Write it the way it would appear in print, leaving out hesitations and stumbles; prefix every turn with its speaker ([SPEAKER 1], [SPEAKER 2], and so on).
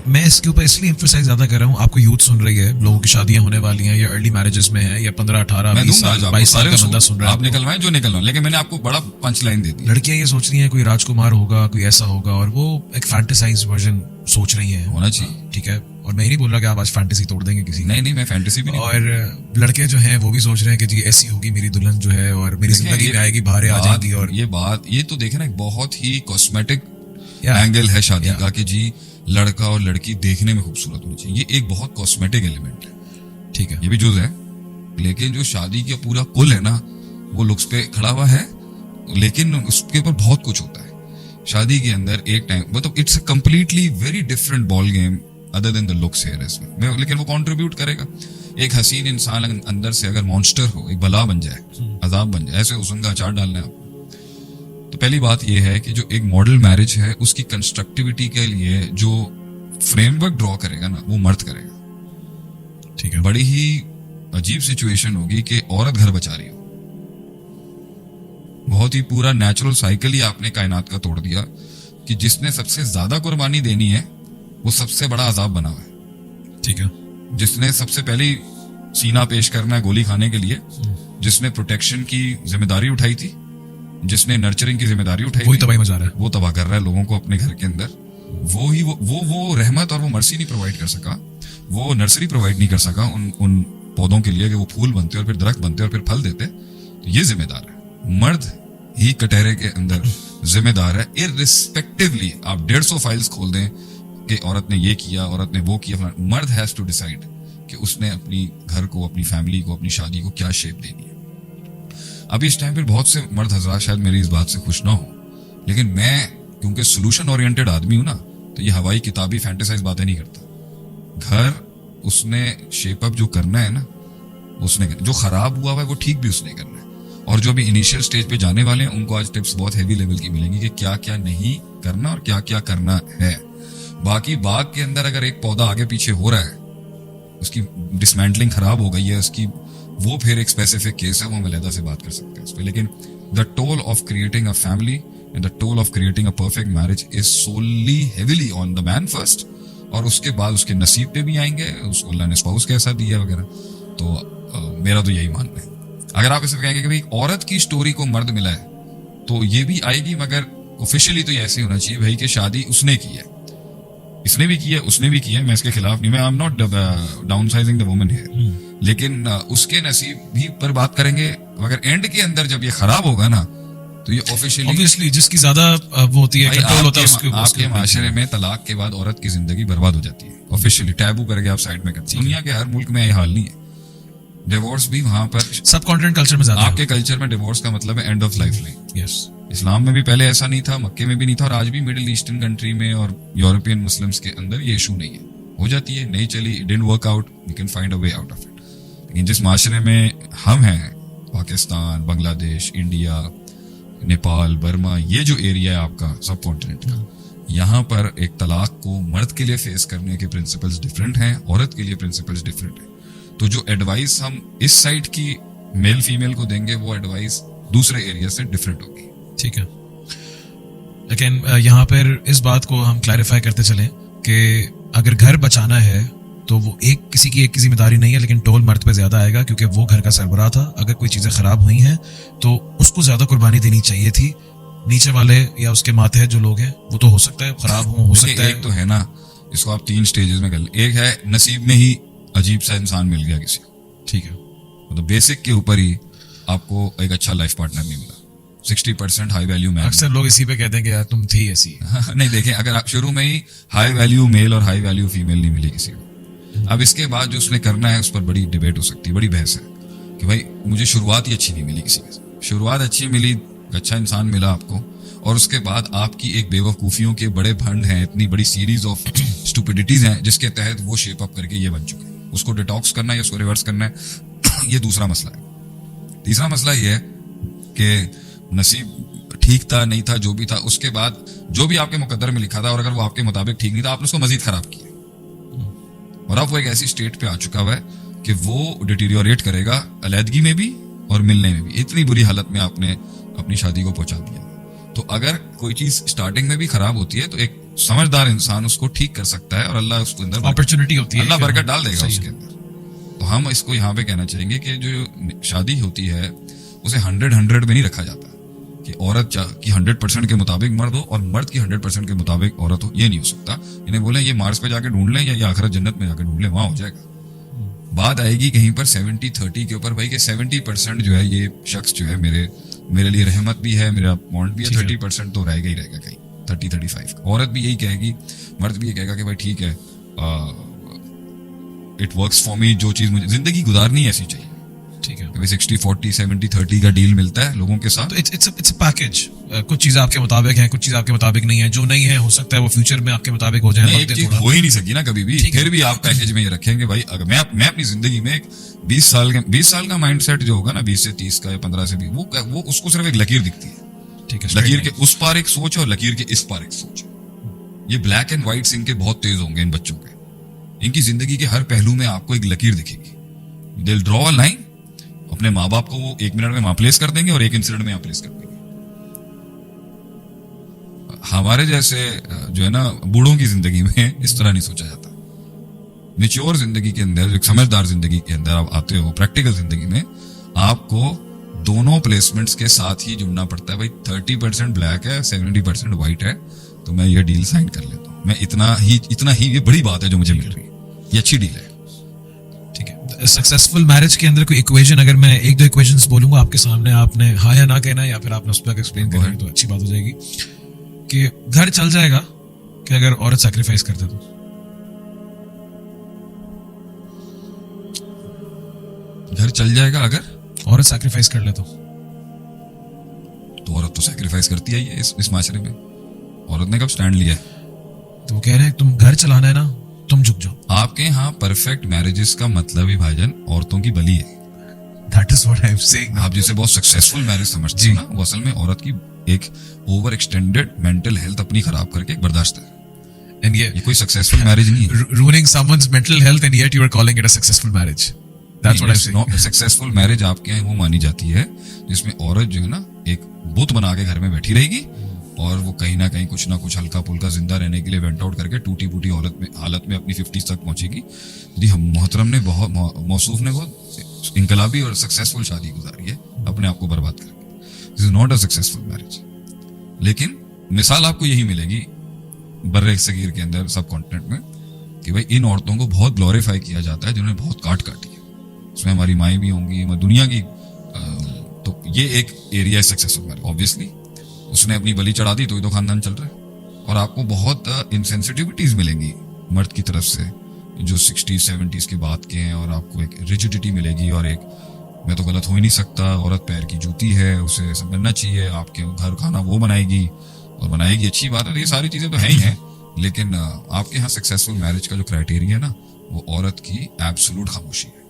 [SPEAKER 1] मैं इसके ऊपर इसलिए एम्फसाइज ज्यादा कर रहा हूँ, आपको यूथ सुन रही है, लोगों की शादियां होने वाली हैं या अर्ली मैरिजेस में है या 15, 18, 22 साल का बंदा सुन रहा है,
[SPEAKER 2] आप निकलवाएं जो निकलवाएं, लेकिन मैंने आपको बड़ा पंच लाइन दे दी।
[SPEAKER 1] लड़कियां ये सोच रही हैं कोई राजकुमार होगा, कोई ऐसा होगा, और वो एक फैंटेसाइज वर्जन सोच रही हैं।
[SPEAKER 2] होना चाहिए,
[SPEAKER 1] ठीक है, और मैं ही नहीं बोल रहा कि आप आज फैंटेसी तोड़ देंगे किसी,
[SPEAKER 2] नहीं मैं फैंटेसी भी नहीं।
[SPEAKER 1] और लड़के जो हैं वो भी सोच रहे हैं कि जी ऐसी होगी मेरी दुल्हन जो है और मेरी जिंदगी में आएगी, बाहर आ जाएगी। और
[SPEAKER 2] ये तो देखे ना, एक बहुत ही कॉस्मेटिक एंगल है शादी का कि जी लड़का और लड़की देखने में खूबसूरत होनी चाहिए, ये एक बहुत कॉस्मेटिक एलिमेंट है, ठीक है, ये भी जुज है। लेकिन जो शादी का पूरा कुल है ना, वो लुक्स पे खड़ा हुआ है, लेकिन उसके ऊपर बहुत कुछ होता है शादी के अंदर। एक टाइम मतलब it's a completely very different ball game other than the looks here इसमें, लेकिन वो कंट्रीब्यूट करेगा। एक हसीन इंसान अंदर से अगर मॉन्स्टर हो, एक बला बन जाए, अजाब बन जाए, ऐसे उसका अचार डालना है आपको। तो पहली बात यह है कि जो एक मॉडल मैरिज है उसकी कंस्ट्रक्टिविटी के लिए जो फ्रेमवर्क ड्रॉ करेगा ना, वो मर्द करेगा, ठीक है। बड़ी ही अजीब सिचुएशन होगी कि औरत घर बचा रही हो, बहुत ही पूरा नेचुरल साइकिल ही आपने कायनात का तोड़ दिया कि जिसने सबसे ज्यादा कुर्बानी देनी है वो सबसे बड़ा अजाब बना हुआ है, ठीक है। जिसने सबसे पहले सीना पेश करना है गोली खाने के लिए, जिसने प्रोटेक्शन की जिम्मेदारी उठाई थी, जिसने नर्चरिंग की जिम्मेदारी उठाई,
[SPEAKER 1] वही तबाही मचा रहा है,
[SPEAKER 2] वो तबाह कर रहा है लोगों को अपने घर के अंदर। वो रहमत और वो मर्सी नहीं प्रोवाइड कर सका, वो नर्सरी प्रोवाइड नहीं कर सका उन पौधों के लिए कि वो फूल बनते और फिर दरख्त बनते और फिर फल देते। तो ये जिम्मेदार है, मर्द ही कटहरे के अंदर जिम्मेदार है। इररिस्पेक्टिवली आप 150 फाइल्स खोल दें कि औरत ने ये किया, औरत ने वो किया, मर्द हैज टू डिसाइड कि उसने अपनी घर को, अपनी फैमिली को, अपनी शादी को क्या शेप देनी है। अभी इस टाइम पर बहुत से मर्द हजरात शायद मेरी इस बात से खुश ना हो, लेकिन मैं क्योंकि सोल्यूशन ओरिएंटेड आदमी हूं ना, तो ये हवाई किताबी फैंटेसाइज बातें नहीं करता। घर उसने शेप अप जो करना है ना, उसने करना। जो खराब हुआ है वो ठीक भी उसने करना है। और जो भी इनिशियल स्टेज पे जाने वाले हैं उनको आज टिप्स बहुत हैवी लेवल की मिलेंगी कि क्या क्या नहीं करना और क्या क्या करना है। बाकी बाग के अंदर अगर एक पौधा आगे पीछे हो रहा है, उसकी डिसमेंटलिंग खराब हो गई है उसकी, वो फिर एक स्पेसिफिक केस है, वो हम अलहदा से बात कर सकते हैं उस पर। लेकिन the toll of creating a family and the toll of creating a perfect marriage is solely heavily on the man first, और उसके बाद उसके नसीब पे भी आएंगे, उसको अल्लाह ने स्पाउस कैसा दिया वगैरह। तो मेरा तो यही मानना है। अगर आप इसे कहेंगे कि भाई औरत की स्टोरी को मर्द मिला है, तो ये भी आएगी, मगर ऑफिशियली तो ये ऐसे होना चाहिए भाई कि शादी उसने की है, इसने भी की है, उसने भी की है। मैं इसके खिलाफ नहीं, मैं I am not downsizing the woman here, लेकिन उसके नसीब भी पर बात करेंगे। मगर एंड के अंदर जब ये खराब होगा ना, तो ये ऑब्वियसली
[SPEAKER 1] जिसकी ज्यादा वो होती है, कंट्रोल होता है
[SPEAKER 2] आपके माशरे में तलाक के बाद औरत की जिंदगी बर्बाद हो जाती है। ऑफिशियली टैबू करके आप साइड में करते हैं। दुनिया के हर मुल्क में ये हाल नहीं है। डिवोर्स भी वहां पर
[SPEAKER 1] सब कॉन्टिनेंट कल्चर में ज्यादा,
[SPEAKER 2] आपके कल्चर में डिवोर्स का मतलब है end of life line.
[SPEAKER 1] Yes,
[SPEAKER 2] इस्लाम में भी पहले ऐसा नहीं था, मक्के में भी नहीं था, और आज भी मिडिल ईस्टर्न कंट्री में और यूरोपियन मुस्लिम्स के अंदर ये इशू नहीं है। हो जाती है, नहीं चली, it didn't work out, we can find a way out of it. लेकिन जिस माशरे में हम हैं, पाकिस्तान, बांग्लादेश, इंडिया, नेपाल, बर्मा, ये जो एरिया है आपका सब कॉन्टिनेंट का, यहाँ पर एक तलाक को मर्द के लिए फेस करने के प्रिंसिपल्स डिफरेंट हैं, औरत के लिए प्रिंसिपल्स डिफरेंट हैं। तो जो एडवाइस हम इस साइड की मेल फीमेल को देंगे, वो एडवाइस दूसरे एरिया से डिफरेंट होगी,
[SPEAKER 1] ठीक है। लेकिन यहाँ पर इस बात को हम क्लैरिफाई करते चलें कि अगर घर बचाना है तो वो किसी की जिम्मेदारी नहीं है, लेकिन टोल मर्द पे ज्यादा आएगा क्योंकि वो घर का सरबराह था। अगर कोई चीजें खराब हुई हैं तो उसको ज्यादा कुर्बानी देनी चाहिए थी। नीचे वाले या उसके माथे जो लोग हैं वो तो हो सकता है खराब हो सकता है।
[SPEAKER 2] एक तो है ना, इसको आप 3 स्टेजेस में कर लें। एक है नसीब में ही अजीब सा इंसान मिल गया किसी को, ठीक है, मतलब बेसिक के ऊपर ही आपको एक अच्छा लाइफ पार्टनर नहीं मिला। 60% हाई वैल्यू मैन।
[SPEAKER 1] अक्सर लोग इसी पे कहते हैं कि यार तुम थी ऐसी।
[SPEAKER 2] नहीं, देखें, अगर आप शुरू में ही हाई वैल्यू मेल और हाई वैल्यू फीमेल नहीं मिली किसी को, अब इसके बाद जो उसने करना है उस पर बड़ी डिबेट हो सकती है, बड़ी बहस है कि भाई मुझे शुरुआत ही अच्छी नहीं मिली किसी के। शुरुआत अच्छी मिली, अच्छा इंसान मिला आपको, और उसके बाद आपकी एक बेवकूफियों के बड़े भंड हैं, इतनी बड़ी सीरीज ऑफ स्टुपिडिटीज हैं जिसके तहत वो शेप अप करके ये बन चुके हैं। उसको डिटॉक्स करना है या उसको रिवर्स करना है, ये दूसरा मसला है। तीसरा मसला ये है कि नसीब ठीक था, नहीं था, जो भी था, उसके बाद जो भी आपके मुकद्दर में लिखा था और अगर वो आपके मुताबिक ठीक नहीं था, आपने उसको मजीद खराब किया, और अब वो एक ऐसी स्टेट पे आ चुका हुआ है कि वो डिटीरियोरेट करेगा अलहदगी में भी और मिलने में भी। इतनी बुरी हालत में आपने अपनी शादी को पहुंचा दिया। तो अगर कोई चीज स्टार्टिंग में भी खराब होती है तो एक समझदार इंसान उसको ठीक कर सकता है और अल्लाह उसके अंदर
[SPEAKER 1] अपॉर्चुनिटी होती है,
[SPEAKER 2] अल्लाह बरकत डाल देगा
[SPEAKER 1] सही
[SPEAKER 2] उसके
[SPEAKER 1] है।
[SPEAKER 2] अंदर। तो हम इसको यहाँ पे कहना चाहेंगे कि जो शादी होती है उसे 100 में नहीं रखा जाता कि औरत की 100% के मुताबिक मर्द हो और मर्द की 100% के मुताबिक औरत हो। ये नहीं हो सकता। इन्हें बोले ये मार्स पे जाके ढूंढ लें या ये आखिरत जन्नत में जाके ढूंढ लें, वहां हो जाएगा। बात आएगी कहीं पर 70-30 के ऊपर, भाई कि 70% जो है ये शख्स जो है मेरे लिए रहमत भी है, मेरा बॉन्ड भी है, 30% तो रहेगा ही रहेगा कहीं 30-35। औरत भी यही कहेगी, मर्द भी ये कहेगा कि भाई ठीक है, इट वर्क्स फॉर मी, जो चीज मुझे जिंदगी गुजारनी ऐसी चाहिए,
[SPEAKER 1] ठीक है।
[SPEAKER 2] 60-40 70-30 का डील मिलता है लोगों के साथ।
[SPEAKER 1] तो इट्स अ पैकेज। कुछ चीजें आपके मुताबिक हैं, कुछ चीजें आपके मुताबिक नहीं है। जो नहीं है हो सकता है वो फ्यूचर में आपके मुताबिक हो जाए।
[SPEAKER 2] एक चीज हो ही नहीं सकी ना कभी भी, फिर भी आप पैकेज में ये रखेंगे भाई। अगर मैं अपनी जिंदगी में 20 साल का माइंडसेट जो होगा ना, 20 से 30 का या 15 से 20, वो उसको सिर्फ एक लकीर दिखती है।
[SPEAKER 1] ठीक है,
[SPEAKER 2] लकीर के उस पार एक सोच और लकीर के इस पार एक सोच। ये ब्लैक एंड व्हाइट इनके बहुत तेज होंगे इन बच्चों के। इनकी जिंदगी के हर पहलू में आपको एक लकीर दिखेगी। They will draw a line. अपने माँ बाप को वो 1 मिनट में वहां प्लेस कर देंगे और 1 इंसिडेंट में यहाँ प्लेस कर देंगे। हमारे जैसे जो है ना बूढ़ों की जिंदगी में इस तरह नहीं सोचा जाता। मैच्योर जिंदगी के अंदर, एक समझदार जिंदगी के अंदर आप आते हो, प्रैक्टिकल जिंदगी में आपको दोनों प्लेसमेंट्स के साथ ही जुड़ना पड़ता है। भाई 30% ब्लैक है, 70% व्हाइट है, तो मैं ये डील साइन कर लेता हूँ। मैं इतना ही ये बड़ी बात है जो मुझे मिल रही है, ये अच्छी डील है।
[SPEAKER 1] ठीक है। सक्सेसफुल मैरिज के अंदर कोई इक्वेशन, अगर मैं 1-2 इक्वेशंस बोलूंगा आपके सामने, आपने हाँ या ना कहना है, या फिर आपने उस पर एक्सप्लेन करना है, तो अच्छी बात हो जाएगी। कि घर चल जाएगा कि अगर औरत सैक्रिफाइस कर दे तो?
[SPEAKER 2] घर चल जाएगा अगर
[SPEAKER 1] औरत सैक्रिफाइस कर ले तो
[SPEAKER 2] औरत तो सैक्रिफाइस करती है इस माशरे में। औरत ने कब स्टैंड लिया है?
[SPEAKER 1] तो वो कह रहे हैं तुम घर चलाना है ना, तुम झुक जाओ।
[SPEAKER 2] आपके यहाँ परफेक्ट मैरिजेस का मतलब ही भाईजान औरतों की बलि है।
[SPEAKER 1] That is what I am saying.
[SPEAKER 2] आप जिसे बहुत सक्सेसफुल मैरिज समझते हो ना, वो असल में औरत की एक ओवर एक्सटेंडेड मेंटल हेल्थ अपनी खराब करके एक बर्दाश्त है।
[SPEAKER 1] And
[SPEAKER 2] ये कोई सक्सेसफुल मैरिज नहीं है।
[SPEAKER 1] ruining someone's mental health and yet you are calling it a successful marriage. That's what I'm saying.
[SPEAKER 2] Successful marriage आपके यहाँ वो मानी जाती है जिसमें औरत जो है ना एक बुत बना के घर में बैठी रहेगी और वो कहीं ना कहीं कुछ ना कुछ हल्का पुल्का जिंदा रहने के लिए वेंट आउट करके टूटी फूटी हालत में अपनी 50 तक पहुंचेगी। जी हम मोहतरम ने मौसूफ ने बहुत इनकलाबी और सक्सेसफुल शादी गुजारी है अपने आप को बर्बाद करके। This is not a successful marriage. लेकिन मिसाल आपको यही मिलेगी बर्रे सगीर के अंदर, सब कॉन्टिनेंट में, कि भाई इन औरतों को बहुत ग्लोरीफाई किया जाता है जिन्होंने बहुत काट काटी है। उसमें हमारी माएँ भी होंगी, दुनिया की, तो ये एक एरिया है सक्सेसफुल मैरिज। ऑब्वियसली उसने अपनी बलि चढ़ा दी तो ही तो खानदान चल रहा है। और आपको बहुत इनसेंसिटिविटीज मिलेंगी मर्द की तरफ से जो 60-70s के बाद के हैं, और आपको एक रिजिडिटी मिलेगी और एक मैं तो गलत हो ही नहीं सकता, औरत पैर की जूती है, उसे समझना चाहिए। आपके घर खाना वो बनाएगी और बनाएगी, अच्छी बात है, ये सारी चीजें तो है ही हैं। लेकिन आपके यहाँ सक्सेसफुल मैरिज का जो क्राइटेरिया है ना, वो औरत की एब्सोल्यूट खामोशी है।